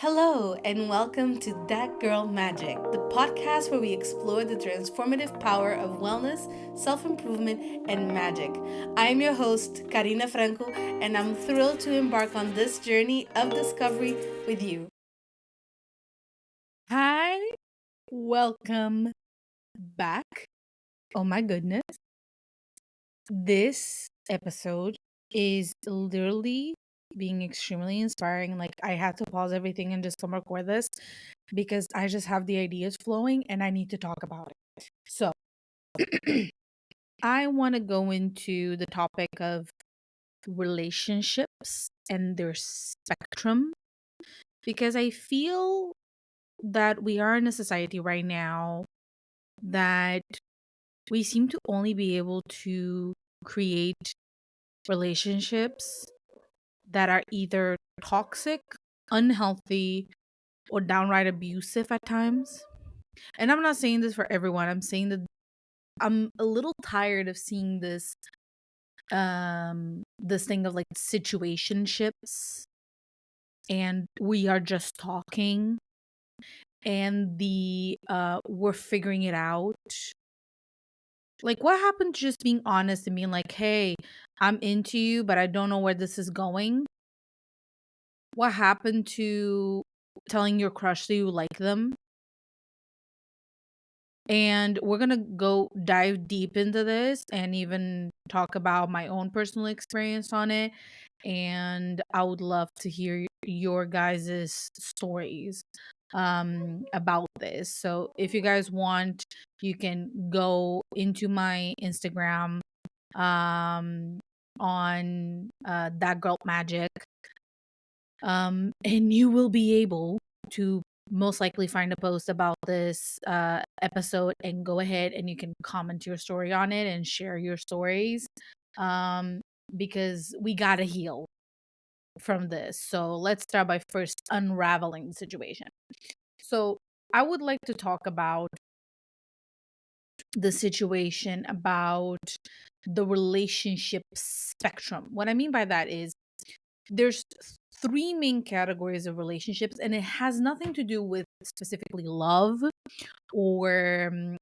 Hello, and welcome to That Girl Magic, the podcast where we explore the transformative power of wellness, self improvement, and magic. I'm your host, Karinna Franco, and I'm thrilled to embark on this journey of discovery with you. Hi, welcome back. Oh my goodness. This episode is literally being extremely inspiring. Like, I had to pause everything and just come record this because I just have the ideas flowing and I need to talk about it. So, I want to go into the topic of relationships and their spectrum because I feel that we are in a society right now that we seem to only be able to create relationships that are either toxic, unhealthy, or downright abusive at times. And I'm not saying this for everyone. I'm saying that I'm a little tired of seeing this thing of like situationships and we are just talking and the we're figuring it out. Like, what happened to just being honest and being like, "Hey, I'm into you, but I don't know where this is going." What happened to telling your crush that you like them? And we're going to go dive deep into this and even talk about my own personal experience on it. And I would love to hear your guys' stories about this. So if you guys want, you can go into my Instagram um on that girl magic, and you will be able to most likely find a post about this episode and go ahead and you can comment your story on it and share your stories, um, because we gotta heal from this. So let's start by first unraveling the situation. So I would like to talk about the situation about the relationship spectrum. What I mean by that is there's three main categories of relationships, and it has nothing to do with specifically love or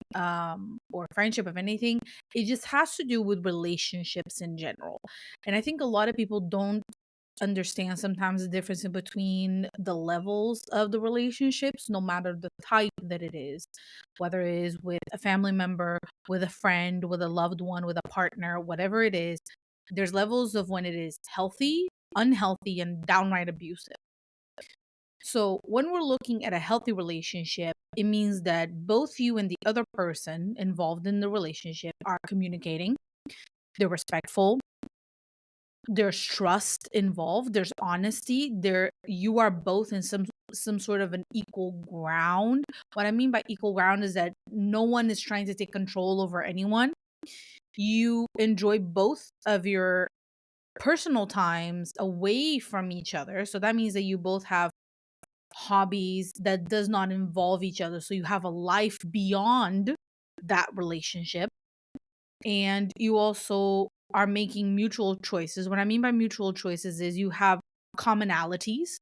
friendship of anything. It just has to do with relationships in general. And I think a lot of people don't understand sometimes the difference in between the levels of the relationships, no matter the type that it is, whether it is with a family member, with a friend, with a loved one, with a partner, whatever it is. There's levels of when it is healthy, unhealthy, and downright abusive. So, when we're looking at a healthy relationship, it means that both you and the other person involved in the relationship are communicating, they're respectful, there's trust involved, there's honesty, there you are both in some sort of an equal ground. What I mean by equal ground is that no one is trying to take control over anyone. You enjoy both of your personal times away from each other. So that means that you both have hobbies that does not involve each other. So you have a life beyond that relationship. And you also are making mutual choices. What I mean by mutual choices is you have commonalities,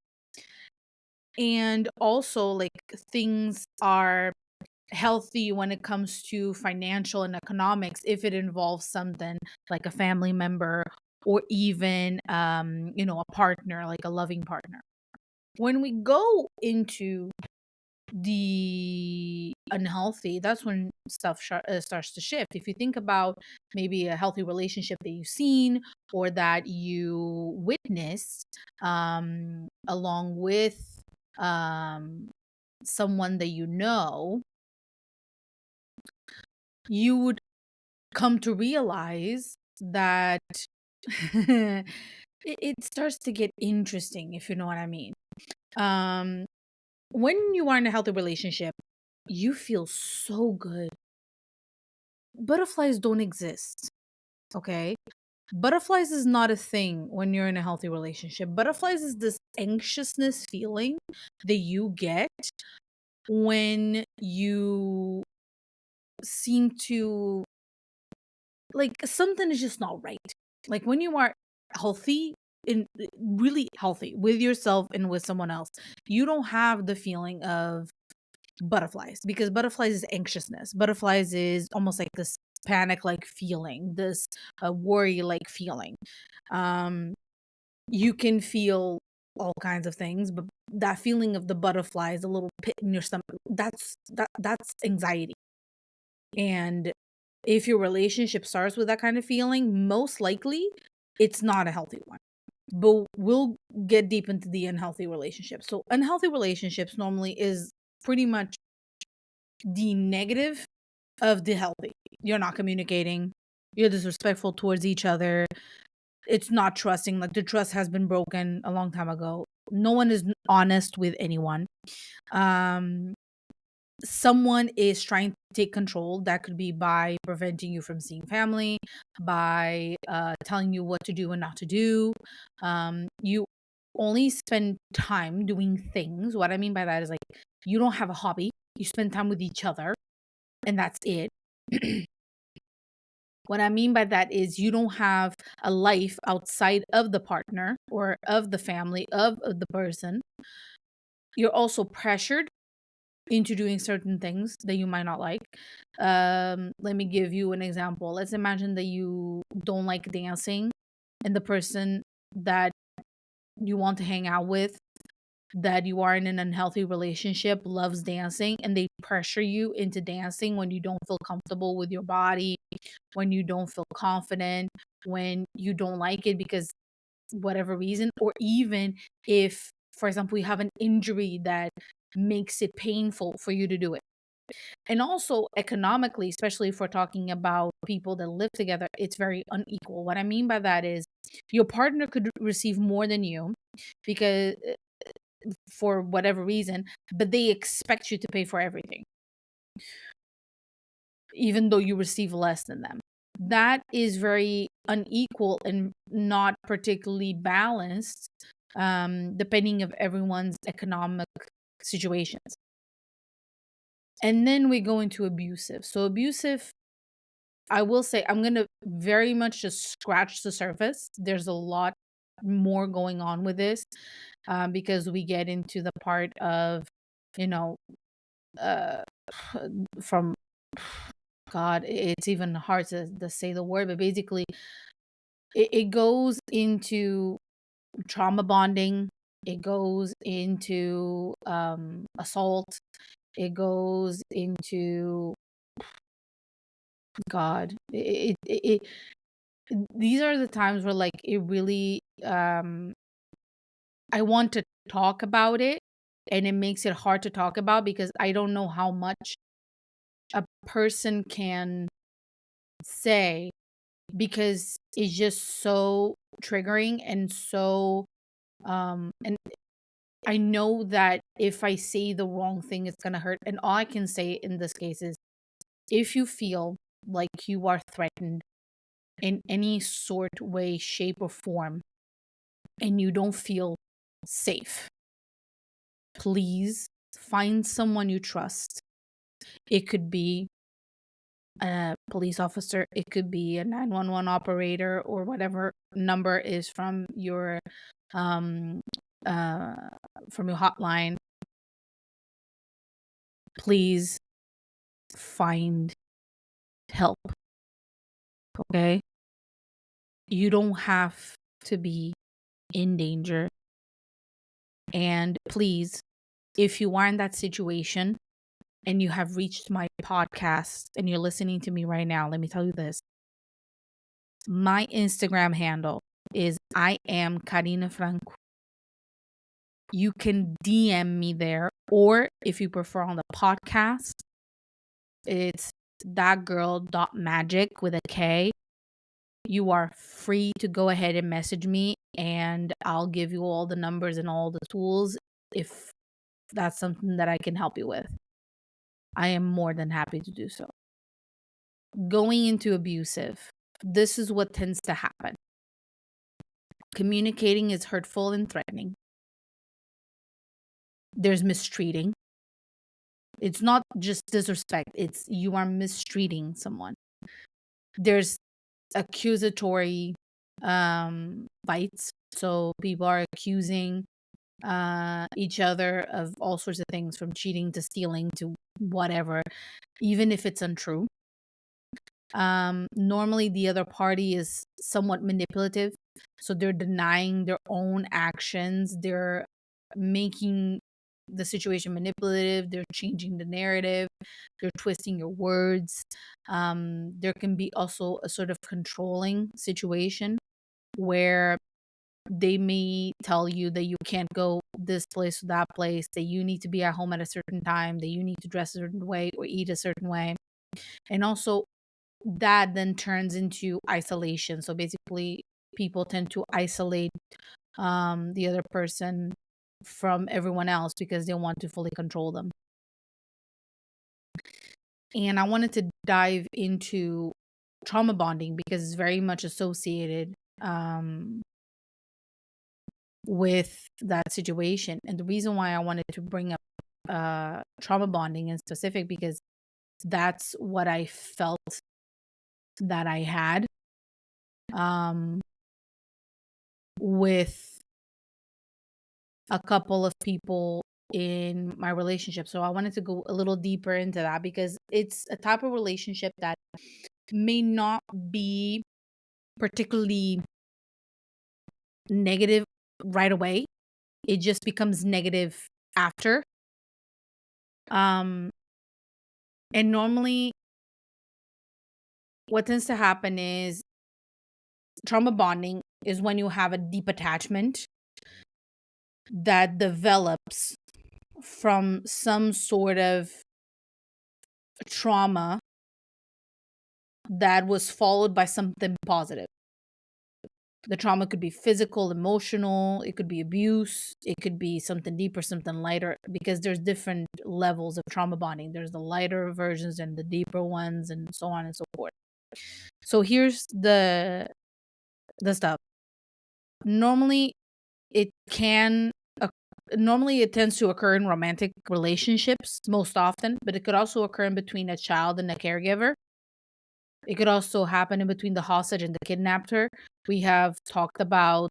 and also like things are healthy when it comes to financial and economics if it involves something like a family member or even a partner, like a loving partner. When we go into the unhealthy, that's when stuff starts to shift. If you think about maybe a healthy relationship that you've seen or that you witnessed along with um, someone that you know, you would come to realize that it starts to get interesting, if you know what I mean. Um, when you are in a healthy relationship, you feel so good. Butterflies don't exist, okay? Butterflies is not a thing when you're in a healthy relationship. Butterflies is this anxiousness feeling that you get when you seem to like something is just not right. Like when you are healthy, in really healthy with yourself and with someone else. You don't have the feeling of butterflies, because butterflies is anxiousness. Butterflies is almost like this panic like feeling, this worry like feeling. Um, you can feel all kinds of things, but that feeling of the butterflies, a little pit in your stomach, that's anxiety. And if your relationship starts with that kind of feeling, most likely it's not a healthy one. But we'll get deep into the unhealthy relationships. So unhealthy relationships normally is pretty much the negative of the healthy. You're not communicating, you're disrespectful towards each other, it's not trusting, like the trust has been broken a long time ago. No one is honest with anyone. Um Someone is trying to take control. That could be by preventing you from seeing family, by telling you what to do and not to do. You only spend time doing things. What I mean by that is, like, you don't have a hobby, you spend time with each other, and that's it. What I mean by that is you don't have a life outside of the partner or of the family of the person. You're also pressured into doing certain things that you might not like. Let me give you an example. Let's imagine that you don't like dancing, and the person that you want to hang out with, that you are in an unhealthy relationship, loves dancing, and they pressure you into dancing when you don't feel comfortable with your body, when you don't feel confident, when you don't like it because whatever reason, or even if, for example, you have an injury that makes it painful for you to do it. And also economically, especially if we're talking about people that live together, it's very unequal. What I mean by that is your partner could receive more than you because for whatever reason, but they expect you to pay for everything, even though you receive less than them. That is very unequal and not particularly balanced, depending of everyone's economic situations. And then we go into abusive. So abusive, I will say, I'm gonna very much just scratch the surface. There's a lot more going on with this, because we get into the part of, you know, uh, from God, it's even hard to say the word, but basically, it goes into trauma bonding. It goes into assault. It goes into God. These are the times where, like, it really I want to talk about it, and it makes it hard to talk about because I don't know how much a person can say, because it's just so triggering and so and I know that if I say the wrong thing, it's gonna hurt. And all I can say in this case is, if you feel like you are threatened in any sort, way, shape, or form, and you don't feel safe, please find someone you trust. It could be a police officer, it could be a 911 operator, or whatever number is um uh from your hotline. Please find help, okay? You don't have to be in danger. And please, if you are in that situation and you have reached my podcast and you're listening to me right now, let me tell you this. My Instagram handle is I am Karinna Franco. You can DM me there, or if you prefer on the podcast, it's thatgirl.magic with a K. You are free to go ahead and message me, and I'll give you all the numbers and all the tools if that's something that I can help you with. I am more than happy to do so. Going into abusive, this is what tends to happen. Communicating is hurtful and threatening. There's mistreating. It's not just disrespect, it's you are mistreating someone. There's accusatory fights. So people are accusing each other of all sorts of things, from cheating to stealing to whatever, even if it's untrue. Normally the other party is somewhat manipulative, so they're denying their own actions, they're making the situation manipulative, they're changing the narrative, they're twisting your words. There can be also a sort of controlling situation where they may tell you that you can't go this place or that place, that you need to be at home at a certain time, that you need to dress a certain way or eat a certain way. And also, that then turns into isolation. So basically, people tend to isolate the other person from everyone else because they want to fully control them. And I wanted to dive into trauma bonding because it's very much associated with that situation. And the reason why I wanted to bring up trauma bonding in specific, because that's what I felt that I had um, with a couple of people in my relationship. So I wanted to go a little deeper into that because it's a type of relationship that may not be particularly negative right away. It just becomes negative after. Um, and normally what tends to happen is trauma bonding is when you have a deep attachment that develops from some sort of trauma that was followed by something positive. The trauma could be physical, emotional, it could be abuse, it could be something deeper, something lighter, because there's different levels of trauma bonding. There's the lighter versions and the deeper ones, and so on and so forth. So here's the stuff. Normally it can normally it tends to occur in romantic relationships most often, but it could also occur in between a child and a caregiver. It could also happen in between the hostage and the kidnapper. We have talked about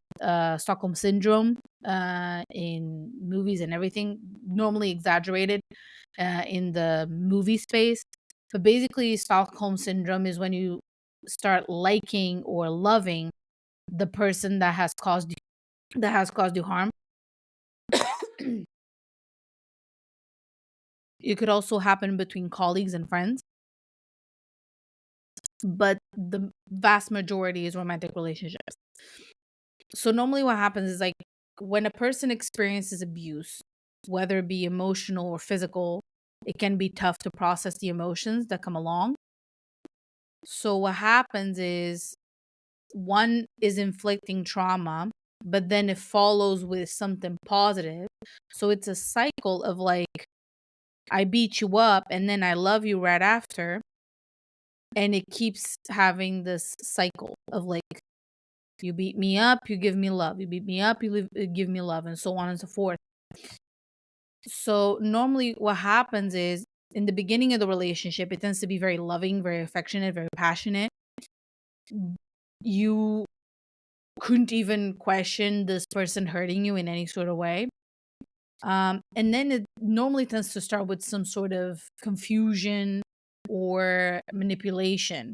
Stockholm syndrome in movies and everything, normally exaggerated in the movie space. But basically, Stockholm syndrome is when you start liking or loving the person that has caused you harm. It could also happen between colleagues and friends, but the vast majority is romantic relationships. So normally what happens is, like, when a person experiences abuse, whether it be emotional or physical, it can be tough to process the emotions that come along. So what happens is, one is inflicting trauma, but then it follows with something positive. So it's a cycle of, like, I beat you up and then I love you right after. And it keeps having this cycle of, like, you beat me up, you give me love. You beat me up, give me love, and so on and so forth. So normally what happens is, in the beginning of the relationship, it tends to be very loving, very affectionate, very passionate. You couldn't even question this person hurting you in any sort of way. And then it normally tends to start with some sort of confusion or manipulation,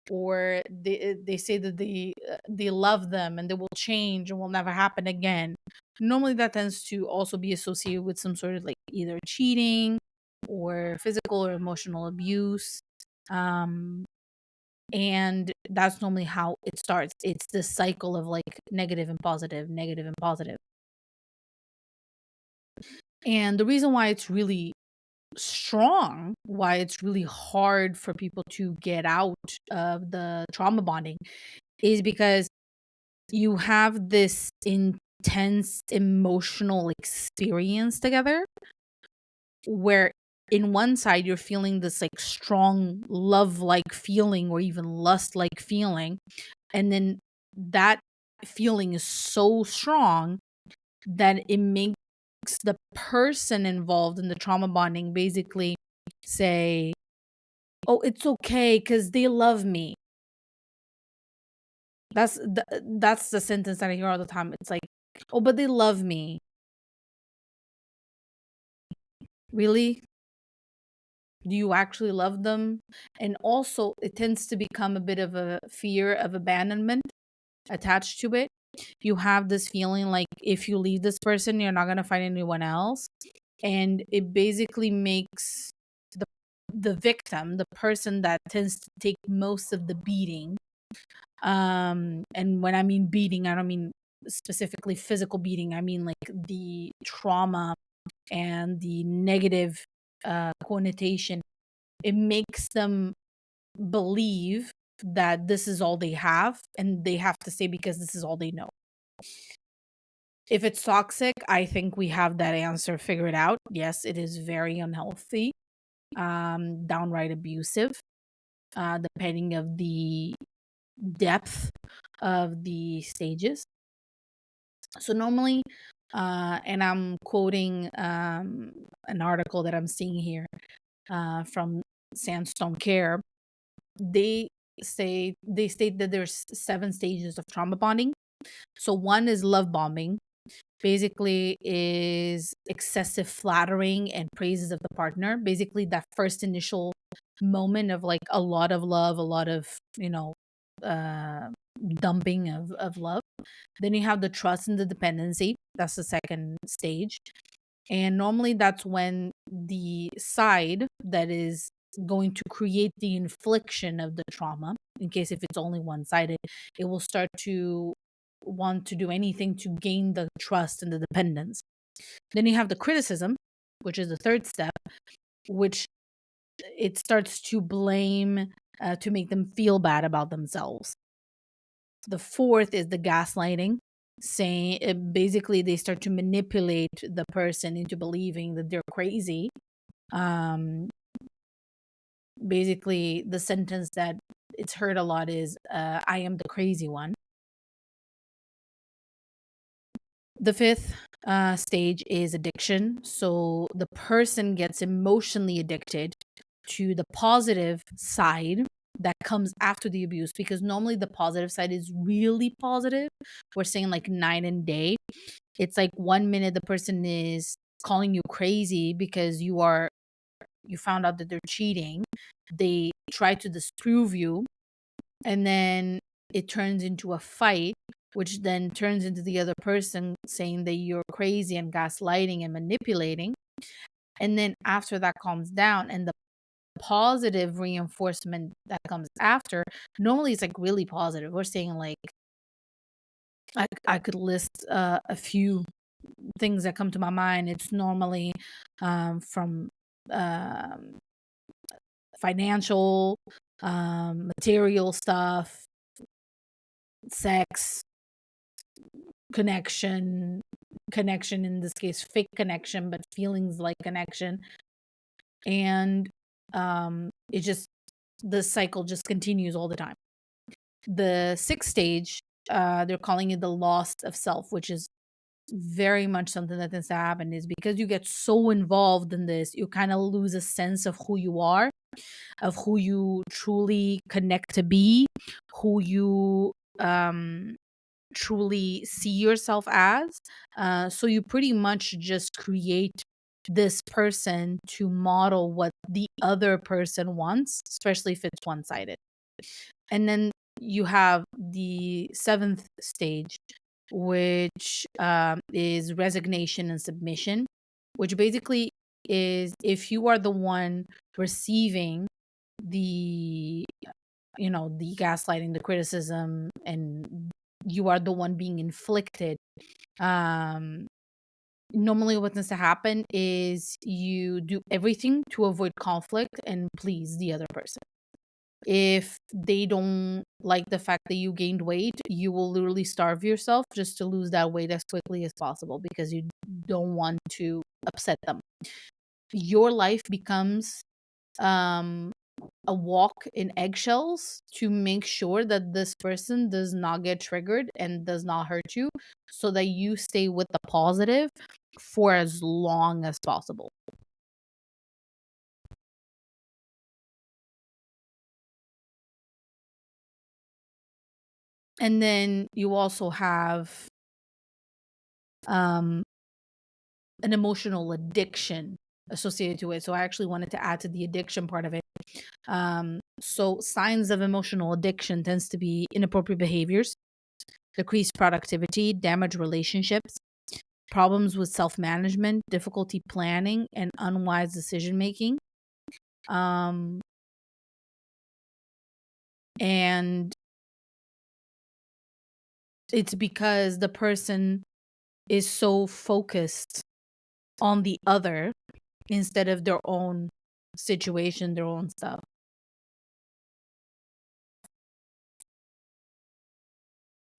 or they say that they love them and they will change and will never happen again. Normally that tends to also be associated with some sort of, like, either cheating or physical or emotional abuse. Um and that's normally how it starts. It's this cycle of, like, negative and positive, negative and positive. And the reason why it's really strong, why it's really hard for people to get out of the trauma bonding, is because you have this intense emotional experience together, where in one side you're feeling this, like, strong love like feeling or even lust like feeling, and then that feeling is so strong that it makes the person involved in the trauma bonding basically say, oh, it's okay because they love me. That's the sentence that I hear all the time. It's like, "Oh, but they love me." Really? Do you actually love them? And also, it tends to become a bit of a fear of abandonment attached to it. You have this feeling like if you leave this person, you're not gonna find anyone else, and it basically makes the victim, the person that tends to take most of the beating. And when I mean beating, I don't mean specifically physical beating. I mean like the trauma and the negative connotation. It makes them believe that this is all they have and they have to say because this is all they know. If it's toxic, I think we have that answer figured out. Yes, it is very unhealthy, downright abusive, depending of the depth of the stages. So normally, and I'm quoting an article that I'm seeing here from Sandstone Care. They they state that there's 7 stages of trauma bonding. So one is love bombing, basically is excessive flattering and praises of the partner. Basically, that first initial moment of like a lot of love, a lot of, uh, dumping of love. Then you have the trust and the dependency. That's the second stage. And normally that's when the side that is going to create the infliction of the trauma, in case if it's only one sided, it will start to want to do anything to gain the trust and the dependence. Then you have the criticism, which is the third step, which it starts to blame to make them feel bad about themselves. The fourth is the gaslighting, saying basically they start to manipulate the person into believing that they're crazy. Um, Basically, the sentence that it's heard a lot is, I am the crazy one. The fifth stage is addiction. So the person gets emotionally addicted to the positive side that comes after the abuse, because normally the positive side is really positive. We're saying like night and day. It's like 1 minute the person is calling you crazy because you found out that they're cheating. They try to disprove you, and then it turns into a fight, which then turns into the other person saying that you're crazy and gaslighting and manipulating. And then after that calms down and the positive reinforcement that comes after, normally it's like really positive. We're saying like I could list a few things that come to my mind. It's normally from um, financial, material stuff, sex, connection, connection in this case, fake connection, but feelings like connection. And it just, the cycle just continues all the time. The sixth stage, they're calling it the loss of self, which is very much something that tends to happen, is because you get so involved in this, you kind of lose a sense of who you are, of who you truly connect to be, who you truly see yourself as. So you pretty much just create this person to model what the other person wants, especially if it's one sided. And then you have the seventh stage, which is resignation and submission, which basically is if you are the one receiving the the gaslighting, the criticism, and you are the one being inflicted. um Normally what tends to happen is you do everything to avoid conflict and please the other person. If they don't like the fact that you gained weight, you will literally starve yourself just to lose that weight as quickly as possible because you don't want to upset them. Your life becomes um a walk in eggshells to make sure that this person does not get triggered and does not hurt you, so that you stay with the positive for as long as possible. And then you also have um, an emotional addiction associated to it. So I actually wanted to add to the addiction part of it. So signs of emotional addiction tends to be inappropriate behaviors, decreased productivity, damaged relationships, problems with self-management, difficulty planning, and unwise decision making. Um, and it's because the person is so focused on the other instead of their own situation, their own stuff.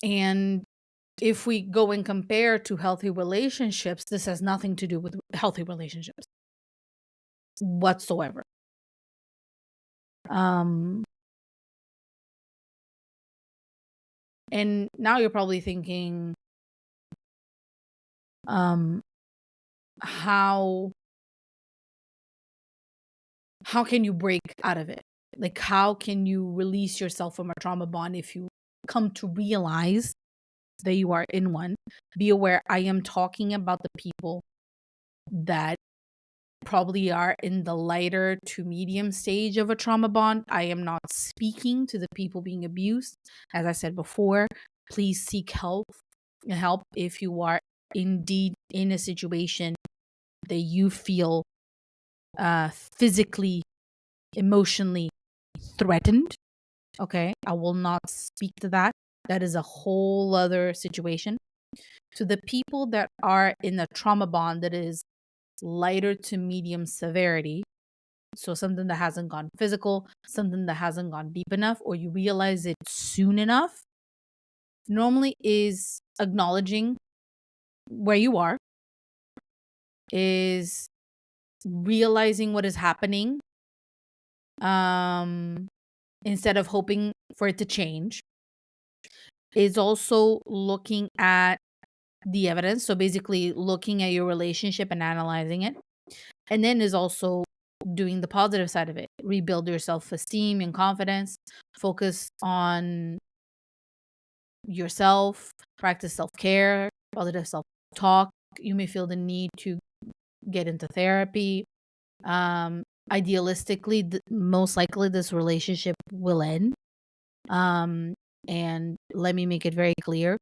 And if we go and compare to healthy relationships, this has nothing to do with healthy relationships whatsoever. Um, and now you're probably thinking, um, how can you break out of it? Like, how can you release yourself from a trauma bond if you come to realize that you are in one? Be aware, I am talking about the people that probably are in the lighter to medium stage of a trauma bond. I am not speaking to the people being abused. As I said before, please seek help if you are indeed in a situation that you feel physically, emotionally threatened. Okay, I will not speak to that. That is a whole other situation. To the people that are in a trauma bond that is lighter to medium severity, so something that hasn't gone physical, something that hasn't gone deep enough, or you realize it soon enough, normally is acknowledging where you are, is realizing what is happening, um, instead of hoping for it to change, is also looking at the evidence. So basically looking at your relationship and analyzing it. And then is also doing the positive side of it. Rebuild your self-esteem and confidence. Focus on yourself. Practice self-care, positive self-talk. You may feel the need to get into therapy. Idealistically, most likely this relationship will end. And let me make it very clear.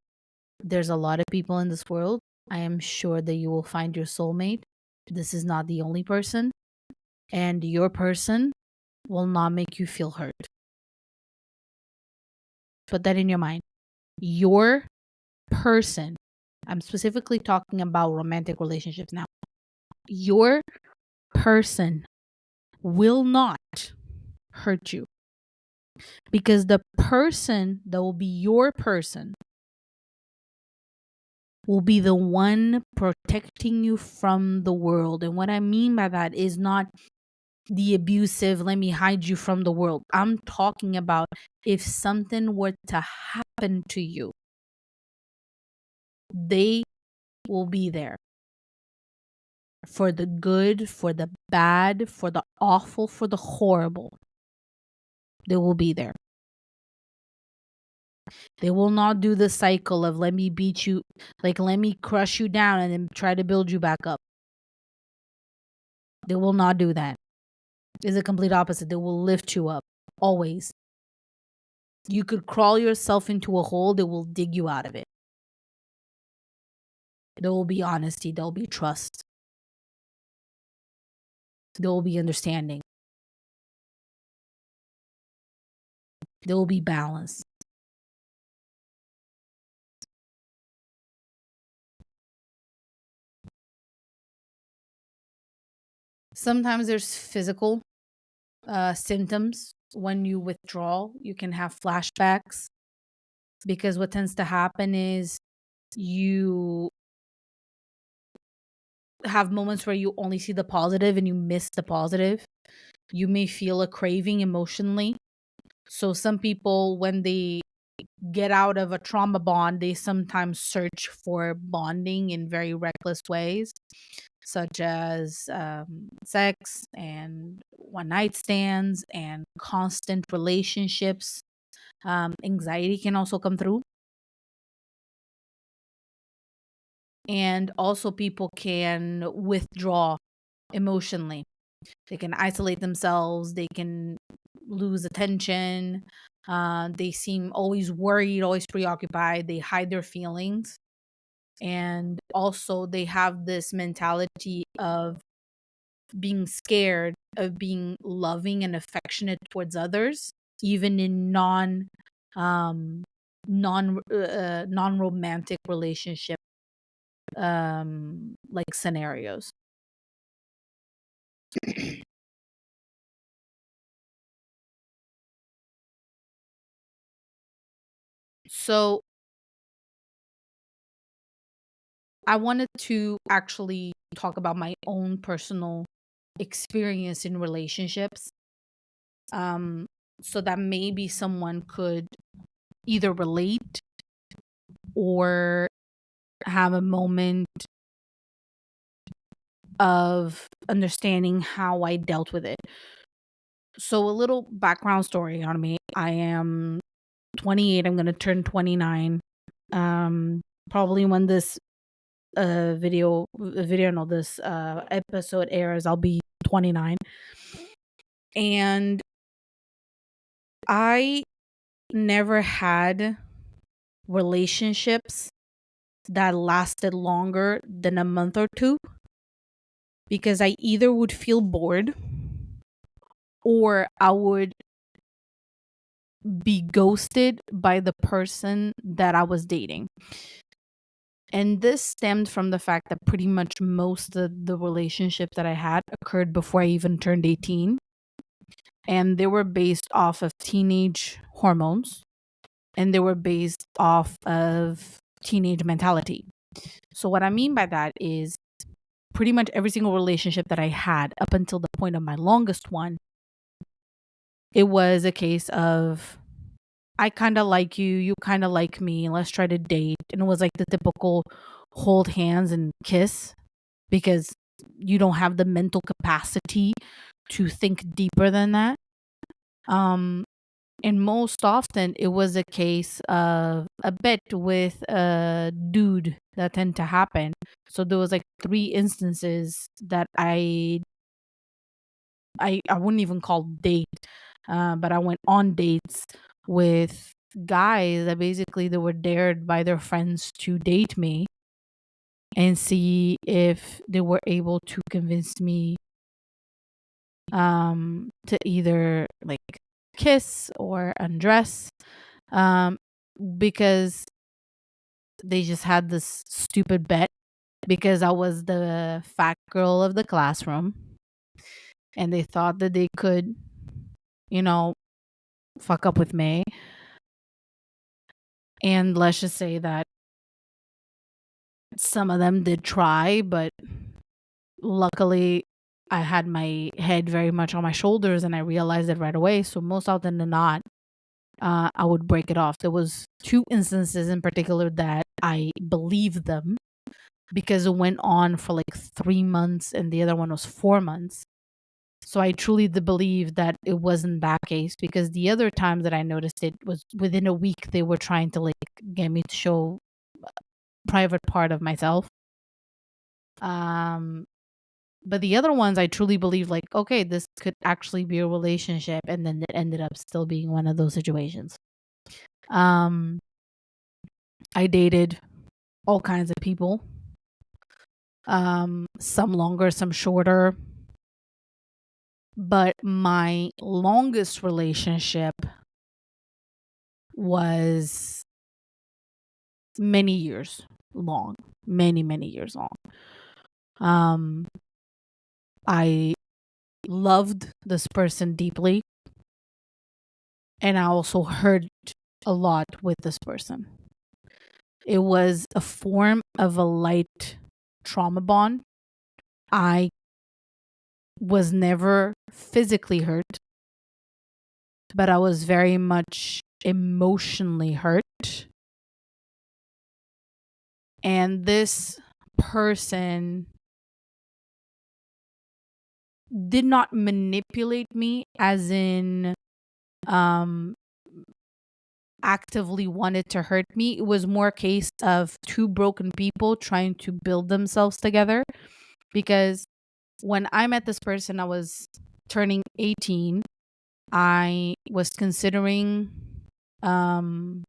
There's a lot of people in this world. I am sure that you will find your soulmate. This is not the only person. And your person will not make you feel hurt. Put that in your mind. Your person, I'm specifically talking about romantic relationships now. Your person will not hurt you, because the person that will be your person will be the one protecting you from the world. And what I mean by that is not the abusive, let me hide you from the world. I'm talking about if something were to happen to you, they will be there for the good, for the bad, for the awful, for the horrible. They will be there. They will not do the cycle of let me beat you, like let me crush you down and then try to build you back up. They will not do that. It's the complete opposite. They will lift you up, always. You could crawl yourself into a hole, they will dig you out of it. There will be honesty, there will be trust, there will be understanding, there will be balance. Sometimes there's physical symptoms. When you withdraw, you can have flashbacks, because what tends to happen is you have moments where you only see the positive and you miss the positive. You may feel a craving emotionally. So some people, when they get out of a trauma bond, they sometimes search for bonding in very reckless ways, such as sex and one night stands and constant relationships. Anxiety can also come through. And also, people can withdraw emotionally. They can isolate themselves, they can lose attention, they seem always worried, always preoccupied, they hide their feelings. And also, they have this mentality of being scared of being loving and affectionate towards others, even in um non romantic relationship like scenarios. So I wanted to actually talk about my own personal experience in relationships, um so that maybe someone could either relate or have a moment of understanding how I dealt with it. So, a little background story on me. I am 28. I'm going to turn 29. Um, Probably when this no, this episode airs, I'll be 29. And I never had relationships that lasted longer than a month or two, because I either would feel bored or I would be ghosted by the person that I was dating. And this stemmed from the fact that pretty much most of the relationships that I had occurred before I even turned 18. And they were based off of teenage hormones, and they were based off of teenage mentality. So, what I mean by that is pretty much every single relationship that I had up until the point of my longest one, it was a case of I kind of like you, you kind of like me, let's try to date. And it was like the typical hold hands and kiss, because you don't have the mental capacity to think deeper than that. Um, and most often it was a case of a bet with a dude that tend to happen. So there was like three instances that I wouldn't even call date, but I went on dates with guys that basically they were dared by their friends to date me and see if they were able to convince me to either like kiss or undress, um because they just had this stupid bet because I was the fat girl of the classroom, and they thought that they could, you know, fuck up with me. And let's just say that some of them did try, but luckily I had my head very much on my shoulders and I realized it right away. So most often than not, I would break it off. There was two instances in particular that I believed them because it went on for like 3 months and the other one was 4 months. So I truly did believe that it wasn't that case, because the other time that I noticed it was within a week they were trying to like get me to show private part of myself. Um but the other ones I truly believe like, okay, this could actually be a relationship, and then it ended up still being one of those situations. Um I dated all kinds of people. Some longer, some shorter. But my longest relationship was many years long, many years long. Um, I loved this person deeply, and I also hurt a lot with this person. It was a form of a light trauma bond. I was never physically hurt, but I was very much emotionally hurt. And this person did not manipulate me, as in, um actively wanted to hurt me. It was more a case of two broken people trying to build themselves together. Because when I met this person, I was turning 18. I was considering um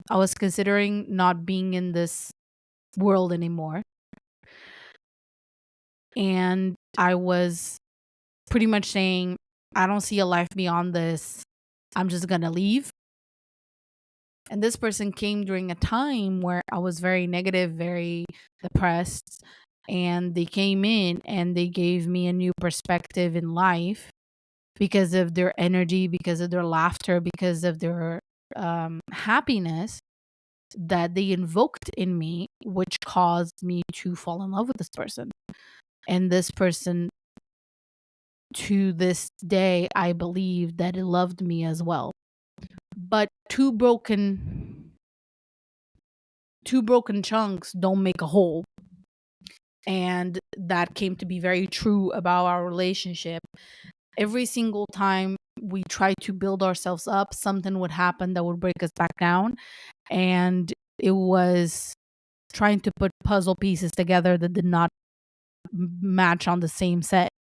not being in this world anymore. And I was pretty much saying, I don't see a life beyond this. I'm just going to leave. And this person came during a time where I was very negative, very depressed. And they came in and they gave me a new perspective in life because of their energy, because of their laughter, because of their happiness that they invoked in me, which caused me to fall in love with this person. And this person, to this day, I believe that it loved me as well. But two broken chunks don't make a whole. And that came to be very true about our relationship. Every single time we tried to build ourselves up, something would happen that would break us back down. And it was trying to put puzzle pieces together that did not match on the same set.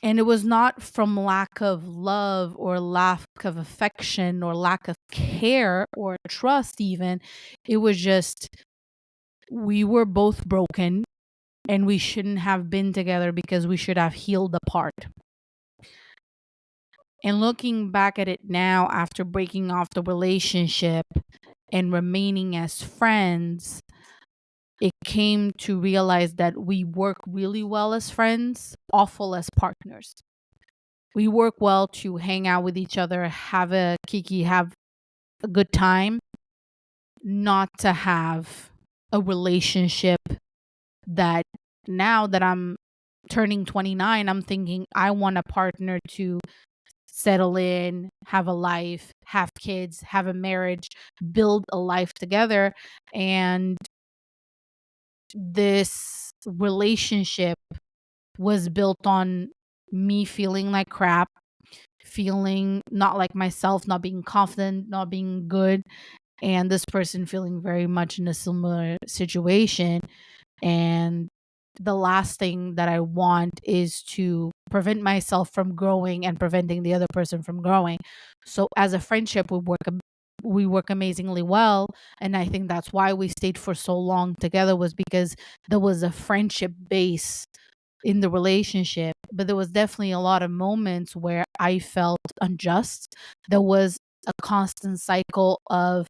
And it was not from lack of love or lack of affection or lack of care or trust, even. It was just we were both broken and we shouldn't have been together because we should have healed apart. And looking back at it now, after breaking off the relationship and remaining as friends, it came to realize that we work really well as friends, awful as partners. We work well to hang out with each other, have a kiki, have a good time, not to have a relationship that now that I'm turning 29, I'm thinking I want a partner to settle in, have a life, have kids, have a marriage, build a life together. And this relationship was built on me feeling like crap, feeling not like myself, not being confident, not being good, and this person feeling very much in a similar situation. And the last thing that I want is to prevent myself from growing and preventing the other person from growing. So as a friendship, we work amazingly well, and I think that's why we stayed for so long together, was because there was a friendship base in the relationship. But there was definitely a lot of moments where I felt unjust. There was a constant cycle of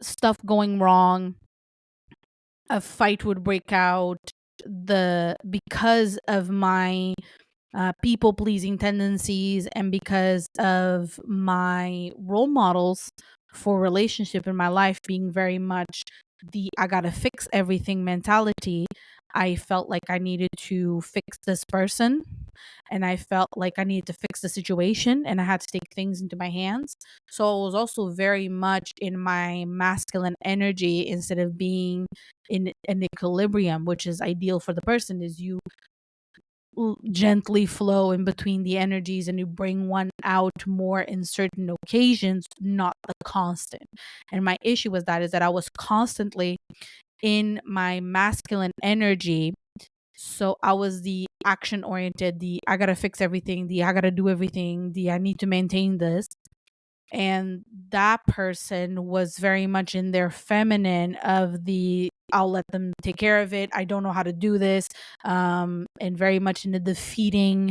stuff going wrong. A fight would break out, the because of my people pleasing tendencies and because of my role models for relationship in my life being very much the I gotta fix everything mentality. I felt like I needed to fix this person, and I felt like I needed to fix the situation, and I had to take things into my hands. So I was also very much in my masculine energy instead of being in an equilibrium, which is ideal for the person. Is you gently flow in between the energies and you bring one out more in certain occasions, not a constant. And my issue was that is that I was constantly in my masculine energy. So I was the action oriented, the I gotta fix everything, the I gotta do everything, the I need to maintain this. And that person was very much in their feminine of the I'll let them take care of it, I don't know how to do this, and very much in the defeating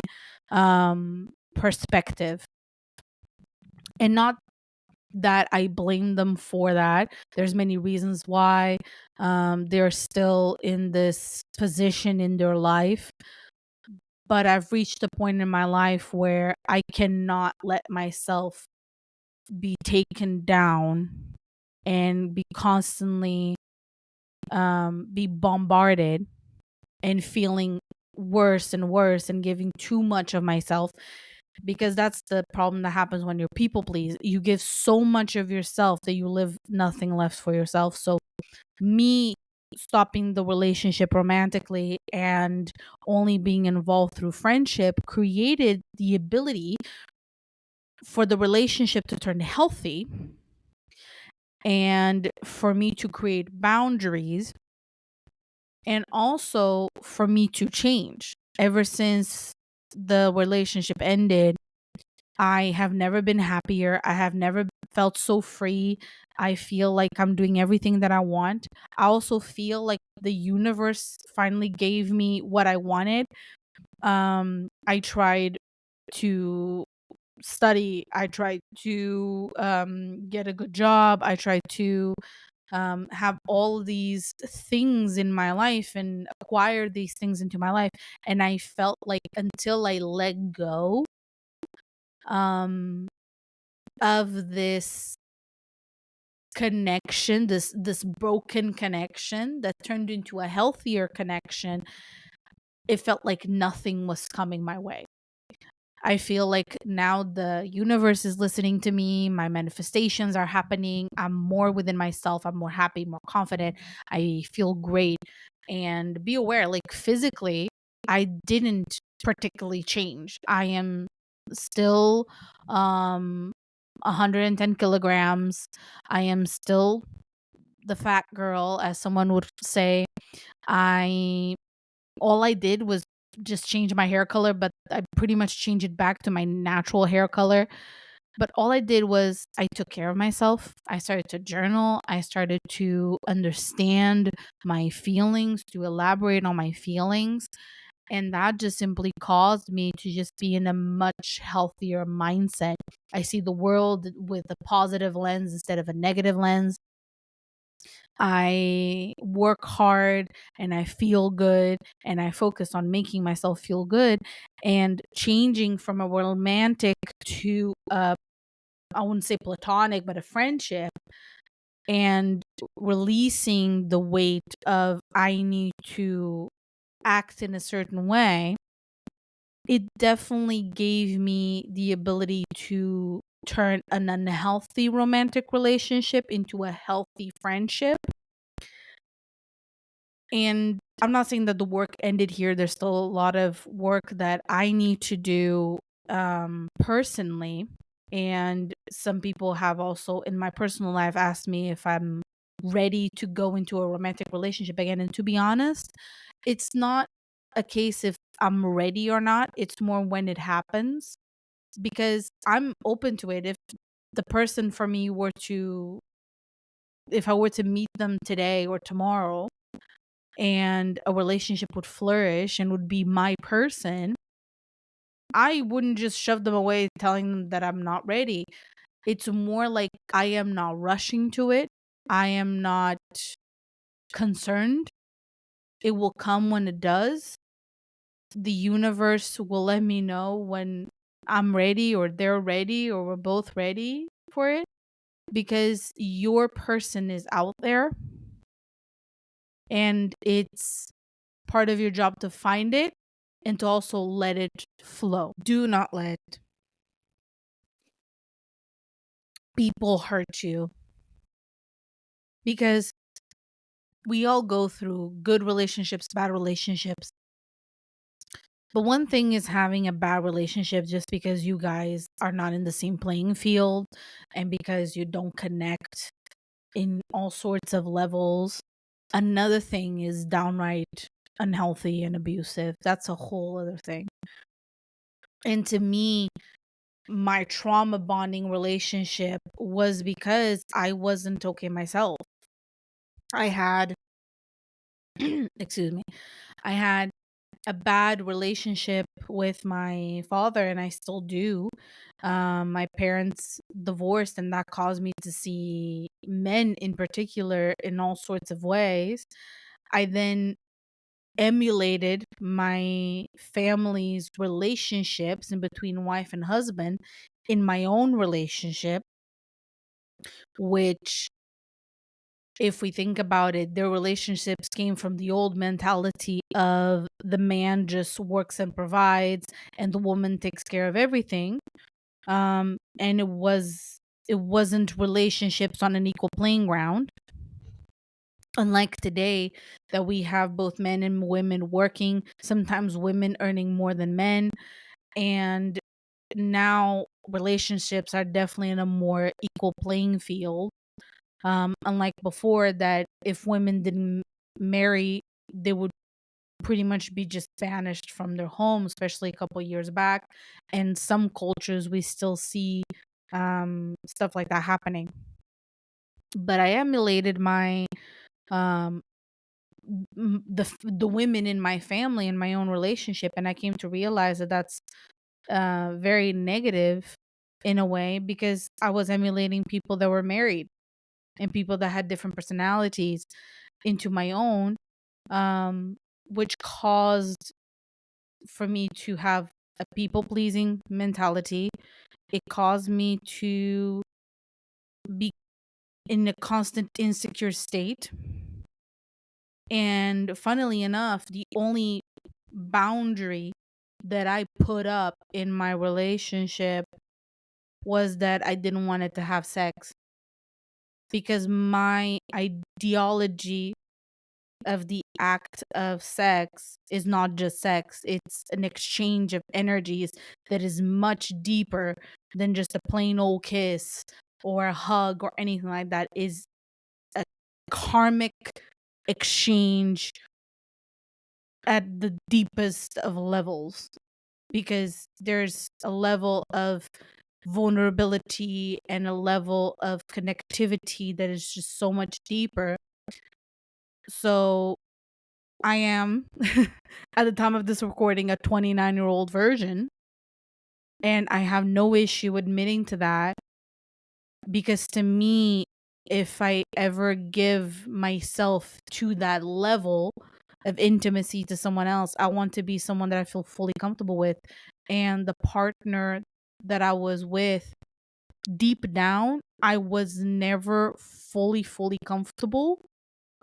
perspective. And not that I blame them for that. There's many reasons why they're still in this position in their life. But I've reached a point in my life where I cannot let myself be taken down and be constantly be bombarded and feeling worse and worse and giving too much of myself, because that's the problem that happens when you're people please. You give so much of yourself that you leave nothing left for yourself. So me stopping the relationship romantically and only being involved through friendship created the ability for the relationship to turn healthy and for me to create boundaries and also for me to change. Ever since the relationship ended, I have never been happier. I have never felt so free. I feel like I'm doing everything that I want. I also feel like the universe finally gave me what I wanted. I tried to study. I tried to get a good job. I tried to have all these things in my life and acquire these things into my life. And I felt like until I let go um, of this connection, this broken connection that turned into a healthier connection, it felt like nothing was coming my way. I feel like now the universe is listening to me. My manifestations are happening. I'm more within myself. I'm more happy, more confident. I feel great. And be aware, like physically, I didn't particularly change. I am still 110 kilograms. I am still the fat girl, as someone would say. I All I did was just change my hair color, but I pretty much changed it back to my natural hair color. But all I did was I took care of myself. I started to journal. I started to understand my feelings, to elaborate on my feelings. And that just simply caused me to just be in a much healthier mindset. I see the world with a positive lens instead of a negative lens. I work hard and I feel good and I focus on making myself feel good and changing from a romantic to I wouldn't say platonic, but a friendship, and releasing the weight of I need to act in a certain way. It definitely gave me the ability to turn an unhealthy romantic relationship into a healthy friendship. And I'm not saying that the work ended here. There's still a lot of work that I need to do personally. And some people have also in my personal life asked me if I'm ready to go into a romantic relationship again. And to be honest, it's not a case if I'm ready or not. It's more when it happens, because I'm open to it. If the person for me were to, if I were to meet them today or tomorrow, and a relationship would flourish and would be my person, I wouldn't just shove them away telling them that I'm not ready. It's more like I am not rushing to it. I am not concerned. It will come when it does. The universe will let me know when I'm ready or they're ready or we're both ready for it, because your person is out there and it's part of your job to find it and to also let it flow. Do not let people hurt you, because we all go through good relationships, bad relationships. But one thing is having a bad relationship just because you guys are not in the same playing field and because you don't connect in all sorts of levels. Another thing is downright unhealthy and abusive. That's a whole other thing. And to me, my trauma bonding relationship was because I wasn't okay myself. I had, excuse me, I had a bad relationship with my father, and I still do. My parents divorced, and that caused me to see men in particular in all sorts of ways. I then emulated my family's relationships in between wife and husband in my own relationship, which, if we think about it, their relationships came from the old mentality of the man just works and provides and the woman takes care of everything. And it wasn't relationships on an equal playing ground. Unlike today, that we have both men and women working, sometimes women earning more than men. And now relationships are definitely in a more equal playing field. Unlike before, that if women didn't marry, they would pretty much be just banished from their home, especially a couple years back. And some cultures, we still see stuff like that happening. But I emulated my um the women in my family in my own relationship, and I came to realize that that's very negative in a way, because I was emulating people that were married and people that had different personalities into my own, um which caused for me to have a people pleasing mentality. It caused me to be in a constant insecure state. And funnily enough, the only boundary that I put up in my relationship was that I didn't want it to have sex, because my ideology of the act of sex is not just sex, it's an exchange of energies that is much deeper than just a plain old kiss or a hug or anything like that. Is a karmic exchange at the deepest of levels, because there's a level of vulnerability and a level of connectivity that is just so much deeper. So I am, at the time of this recording, a 29-year-old virgin, and I have no issue admitting to that, because to me, if I ever give myself to that level of intimacy to someone else, I want to be someone that I feel fully comfortable with. And the partner that I was with, deep down, I was never fully comfortable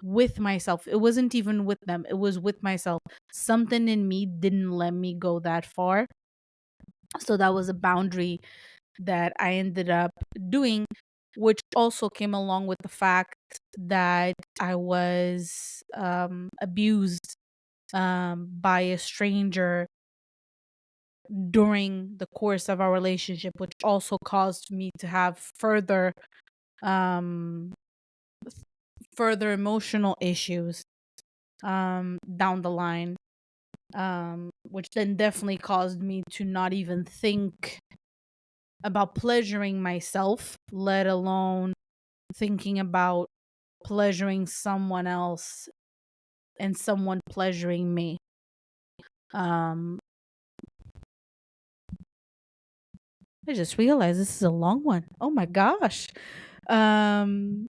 with myself. It wasn't even with them, it was with myself. Something in me didn't let me go that far. So that was a boundary that I ended up doing, which also came along with the fact that I was abused by a stranger during the course of our relationship, which also caused me to have um, further emotional issues down the line, which then definitely caused me to not even think about pleasuring myself, let alone thinking about pleasuring someone else and someone pleasuring me. Um, I just realized this is a long one. Oh my gosh. Um,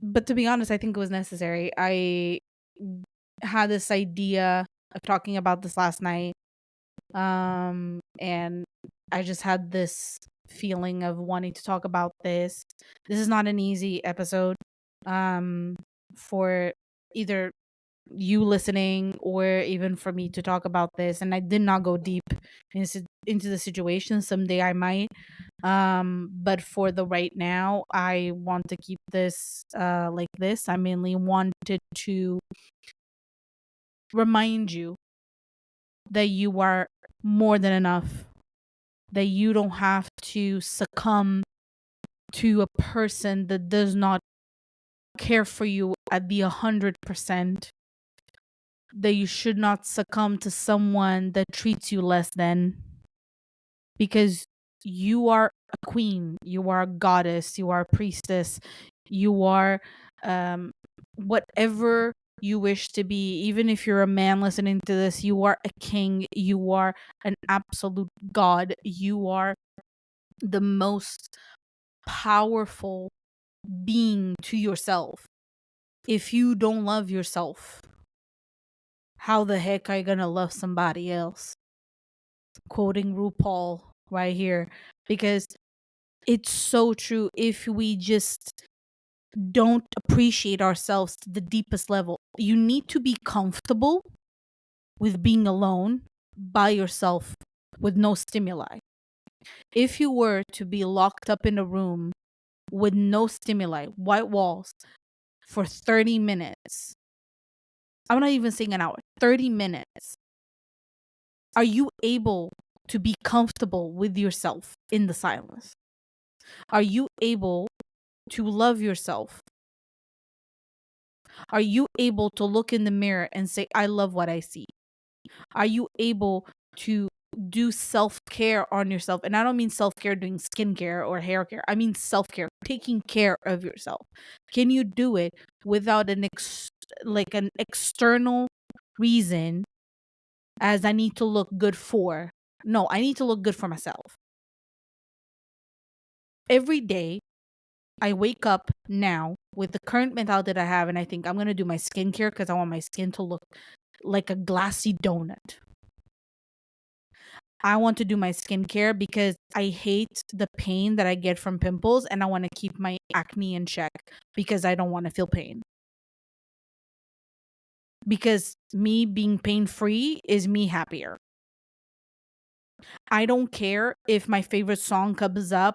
but to be honest, I think it was necessary. I had this idea of talking about this last night. And I just had this feeling of wanting to talk about this. This is not an easy episode um for either you listening or even for me to talk about this, and I did not go deep into the situation. Someday I might, but for the right now, I want to keep this like this. I mainly wanted to remind you that you are more than enough, that you don't have to succumb to a person that does not care for you at the 100%, that you should not succumb to someone that treats you less than, because you are a queen, you are a goddess, you are a priestess, you are um whatever you wish to be. Even if you're a man listening to this, you are a king, you are an absolute god, you are the most powerful being to yourself. If you don't love yourself, how the heck are you gonna love somebody else? Quoting RuPaul right here, because it's so true. If we just don't appreciate ourselves to the deepest level, you need to be comfortable with being alone by yourself with no stimuli. If you were to be locked up in a room with no stimuli, white walls, for 30 minutes, I'm not even saying an hour, 30 minutes, are you able to be comfortable with yourself in the silence? Are you able to love yourself? Are you able to look in the mirror and say, I love what I see? Are you able to do self-care on yourself? And I don't mean self-care doing skincare or hair care. I mean self-care, taking care of yourself. Can you do it without like an external reason, as I need to look good for? No, I need to look good for myself. Every day I wake up now with the current mentality that I have, and I think I'm going to do my skincare because I want my skin to look like a glassy donut. I want to do my skincare because I hate the pain that I get from pimples, and I want to keep my acne in check because I don't want to feel pain. Because me being pain free is me happier. I don't care if my favorite song comes up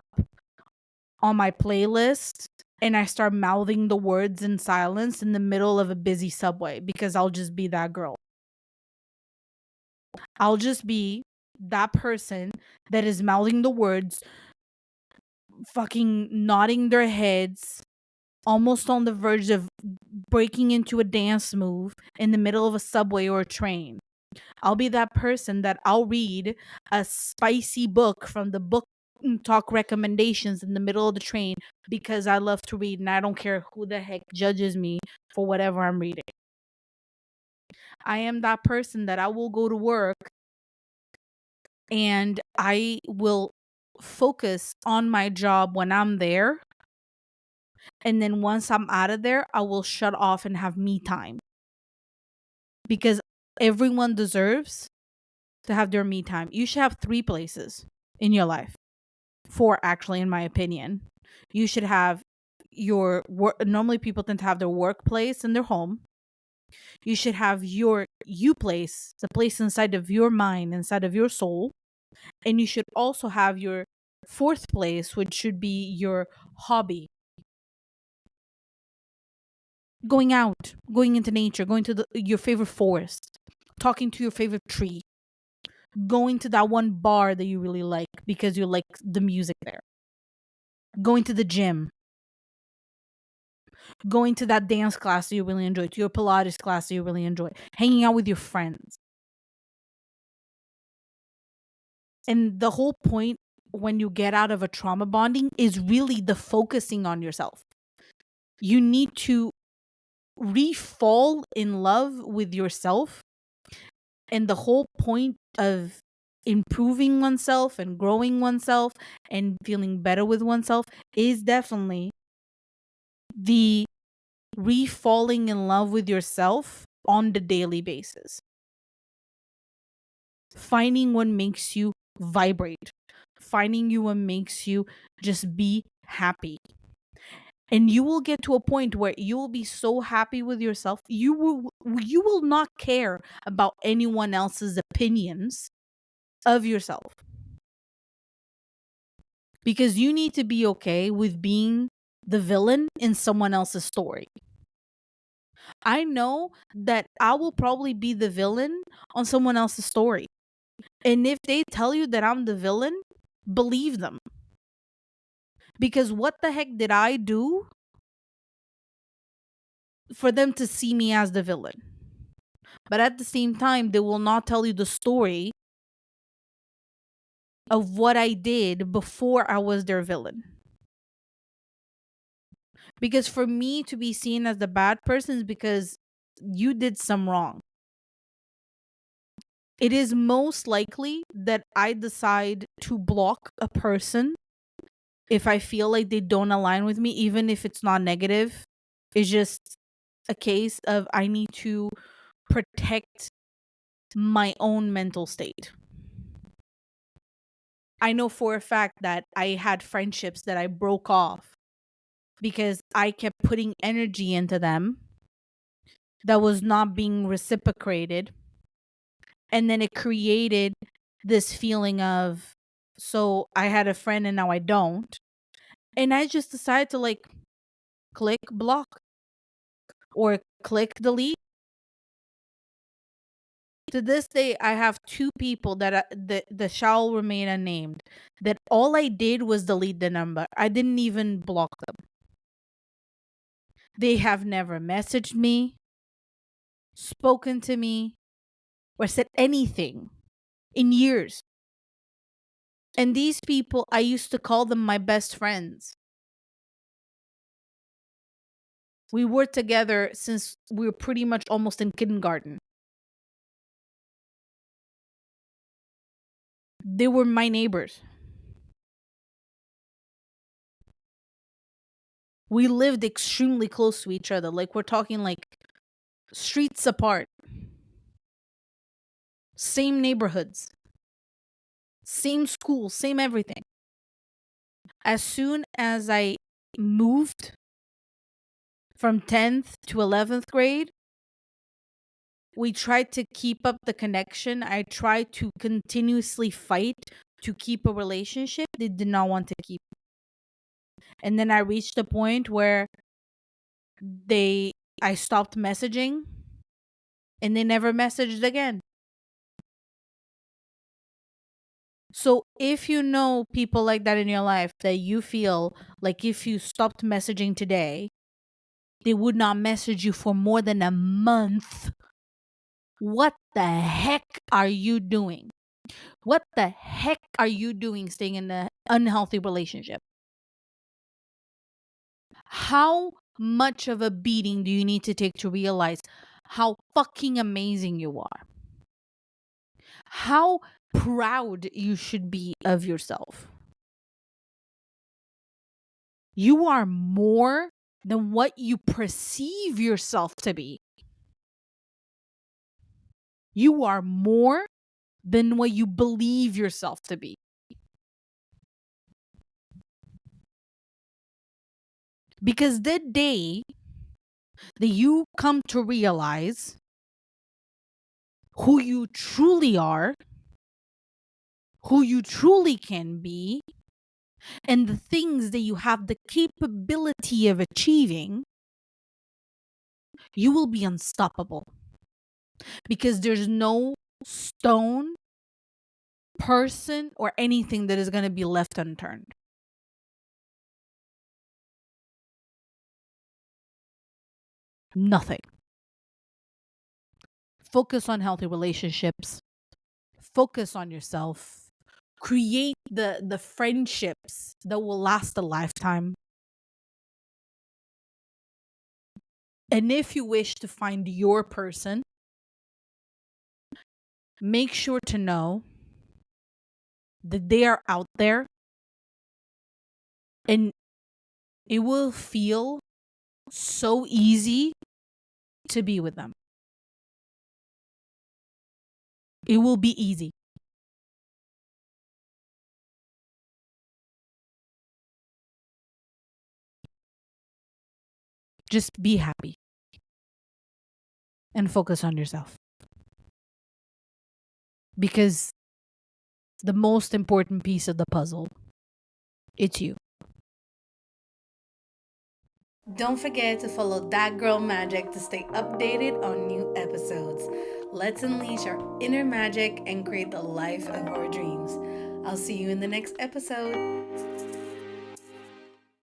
on my playlist and I start mouthing the words in silence in the middle of a busy subway, because I'll just be that girl. I'll just be that person that is mouthing the words, fucking nodding their heads, almost on the verge of breaking into a dance move in the middle of a subway or a train. I'll be that person that I'll read a spicy book from the book talk recommendations in the middle of the train because I love to read and I don't care who the heck judges me for whatever I'm reading. I am that person that I will go to work and I will focus on my job when I'm there. And then once I'm out of there, I will shut off and have me time. Because everyone deserves to have their me time. You should have 3 places in your life. 4, actually, in my opinion. You should have your work. Normally people tend to have their workplace and their home. You should have your you place, the place inside of your mind, inside of your soul. And you should also have your 4th place, which should be your hobby. Going out, going into nature, going to your favorite forest, talking to your favorite tree, going to that one bar that you really like because you like the music there, going to the gym, going to that dance class that you really enjoy, to your Pilates class that you really enjoy, hanging out with your friends. And the whole point when you get out of a trauma bonding is really the focusing on yourself. You need to re-fall in love with yourself. And the whole point of improving oneself and growing oneself and feeling better with oneself is definitely the re-falling in love with yourself on the daily basis. Finding what makes you vibrate. Finding what makes you just be happy. And you will get to a point where you will be so happy with yourself, you will not care about anyone else's opinions of yourself. Because you need to be okay with being the villain in someone else's story. I know that I will probably be the villain on someone else's story. And if they tell you that I'm the villain, believe them. Because what the heck did I do for them to see me as the villain? But at the same time, they will not tell you the story of what I did before I was their villain. Because for me to be seen as the bad person is because you did some wrong. It is most likely that I decide to block a person if I feel like they don't align with me, even if it's not negative. It's just a case of I need to protect my own mental state. I know for a fact that I had friendships that I broke off because I kept putting energy into them that was not being reciprocated. And then it created this feeling of, so I had a friend and now I don't. And I just decided to like click block. or click delete. To this day, I have two people that shall remain unnamed, that all I did was delete the number. I didn't even block them. They have never messaged me, spoken to me, or said anything in years. And these people, I used to call them my best friends. We were together since we were pretty much almost in kindergarten. They were my neighbors. We lived extremely close to each other. Like, we're talking like streets apart, same neighborhoods, same school, same everything. As soon as I moved from 10th to 11th grade, we tried to keep up the connection. I tried to continuously fight to keep a relationship. They did not want to keep. And then I reached a point where they I stopped messaging and they never messaged again. So if you know people like that in your life, that you feel like if you stopped messaging today, they would not message you for more than a month, what the heck are you doing? What the heck are you doing staying in an unhealthy relationship? How much of a beating do you need to take to realize how fucking amazing you are? How proud you should be of yourself? You are more than what you perceive yourself to be. You are more than what you believe yourself to be. Because the day that you come to realize who you truly are, who you truly can be, and the things that you have the capability of achieving, you will be unstoppable. Because there's no stone, person, or anything that is going to be left unturned. Nothing. Focus on healthy relationships. Focus on yourself. Create the friendships that will last a lifetime. And if you wish to find your person, make sure to know that they are out there, and it will feel so easy to be with them. It will be easy. Just be happy and focus on yourself. Because the most important piece of the puzzle, it's you. Don't forget to follow That Girl Magic to stay updated on new episodes. Let's unleash our inner magic and create the life of our dreams. I'll see you in the next episode.